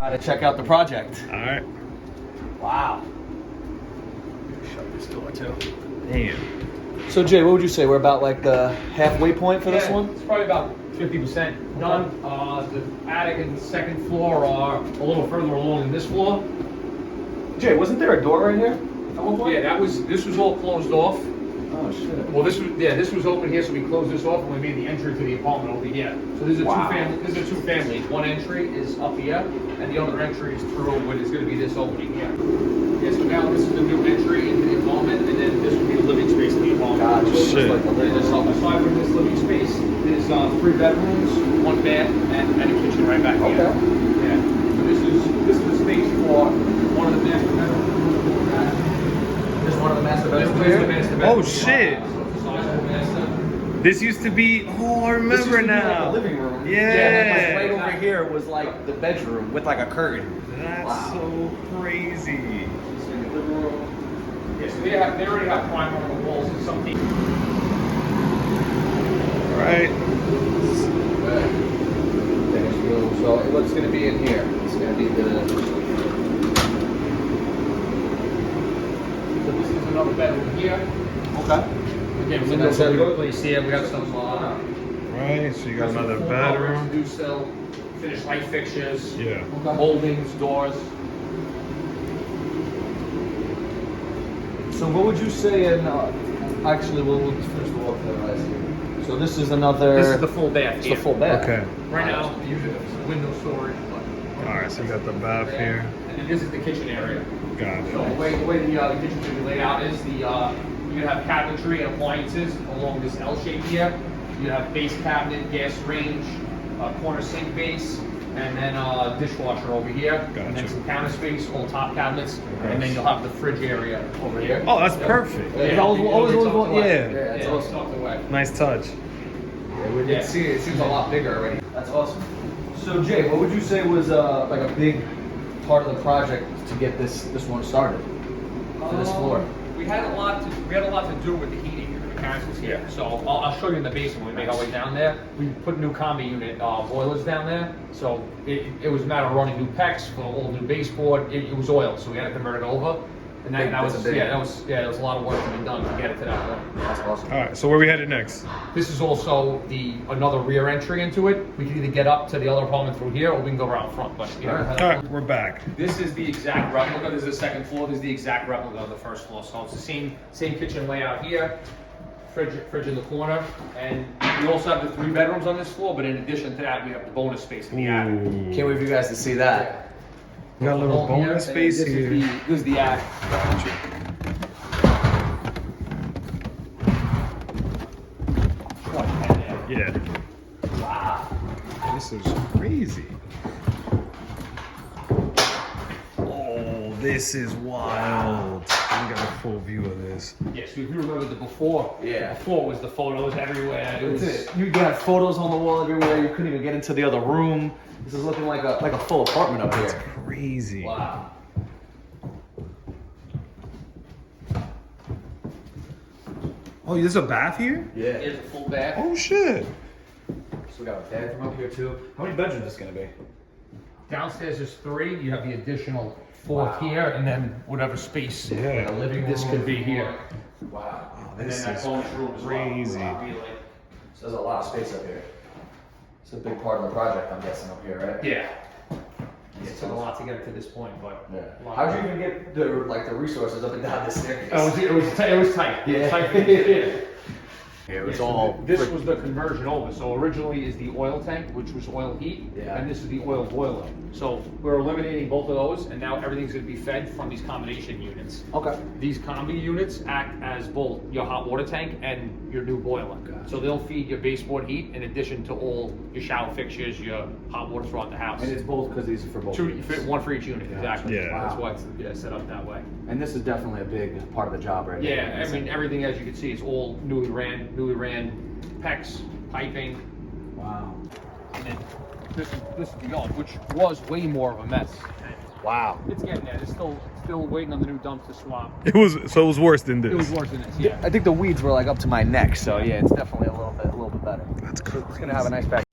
to check out the project. All right. Wow. Shut this door too. Damn. So Jay, what would you say? We're about like the halfway point for this one? It's probably about 50% done. The attic and the second floor are a little further along than this floor. Jay, wasn't there a door right here at one point? Yeah, this was all closed off. Oh shit. Well, this was open here, so we closed this off and we made the entry to the apartment over here. So there's a two families. One entry is up here, and the other entry is through what is going to be this opening here. Yeah, so now this is the new entry into the apartment, and then this will be the living space in the apartment. Gotcha. So Shit. like aside from this living space, there's 3 bedrooms, 1 bath, and a kitchen right back here. Okay. Yeah. So this is the space for one of the master bedrooms. This is one of the master bedrooms This is the master bedroom. Oh shit. This used to be. Oh, I remember now. Like the living room. Yeah. Like right over here was like the bedroom with like a curtain. That's so crazy. Yeah, so they already have primer on the walls and something. All right. So what's going to be in here? It's going to be the. So this is another bedroom here. Okay. Again, windows all over the place here. We have some. Right. So you got another bedroom. New cell, finished light fixtures. Yeah. Moldings, doors. So what would you say in? Actually, we'll finish the walk there. I see. So this is another. This is the full bath. It's here. the full bath. Okay. Right now, we use it as window storage. All right. So you got the bath here. And then this is the kitchen area. So Gotcha. the way the kitchen should be laid out is you're gonna have cabinetry and appliances along this L shape here. You have base cabinet, gas range, corner sink base, and then dishwasher over here, and then Gotcha. some counter space, all top cabinets, and then you'll have the fridge area over here. Oh, that's perfect. It's always it's tucked away. yeah. It's Yeah, it's awesome. tucked away. Nice touch. We did see it. It seems a lot bigger already. That's awesome. So Jay, what would you say was like a big part of the project to get this one started for this floor? We had a lot to do with the heating and the mechanics here. So I'll show you in the basement when we make our way down there. We put new combi unit boilers down there. So it was a matter of running new PEX for all new baseboard. It was oil, so we had to convert it over. And that was a lot of work to be done to get it to that point. That's awesome. All right. So where we headed next? This is also another rear entry into it. We can either get up to the other apartment through here, or we can go around front. But All right. We're back. this is the exact replica. This is the second floor. This is the exact replica of the first floor. So it's the same kitchen layout here. Fridge in the corner, and we also have the 3 bedrooms on this floor. But in addition to that, we have the bonus space in the attic. Ooh. Can't wait for you guys to see that. We got a little bonus space here. This is the attic. Yeah. Wow. This is crazy. Oh, this is wild. We got a full view of this. Yeah, so if you remember the before, Yeah. before was the photos everywhere. It was, You got photos on the wall everywhere. You couldn't even get into the other room. This is looking like a full apartment up That's here. crazy. Wow. Oh, there's a bath here? Yeah. Here's a full bath. Oh shit. So we got a bathroom up here too. How many bedrooms is this gonna be? Downstairs is 3. You have the additional 4 Wow. here, and then whatever space Yeah. the living this could be here. Wow. Oh, And this then that is bonus room as well. crazy. So there's a lot of space up here. It's a big part of the project, I'm guessing, up here, right? Yeah. It took a lot to get it to this point, but Yeah. a lot. How'd you even get the resources up and down this staircase? It was tight. It was tight. Yeah. It was tight to get in. It was Yeah, so all. This was the conversion over. So originally is the oil tank, which was oil heat, Yeah. and this is the oil boiler. So we're eliminating both of those, and now everything's going to be fed from these combination units. Okay. These combi units act as both your hot water tank and your new boiler. Gotcha. So they'll feed your baseboard heat in addition to all your shower fixtures, your hot water throughout the house. And it's both because these are for both. units. One for each unit, exactly. Yeah. That's Wow. why it's set up that way. And this is definitely a big part of the job right here. Yeah, I mean, everything, as you can see, is all newly ran PEX, piping, Wow. and then this is the yard, which was way more of a mess. Wow. It's getting there. It's still waiting on the new dump to swap. It was worse than this. It was worse than this, yeah. I think the weeds were like up to my neck, so yeah, it's definitely a little bit better. That's It's gonna have a nice back.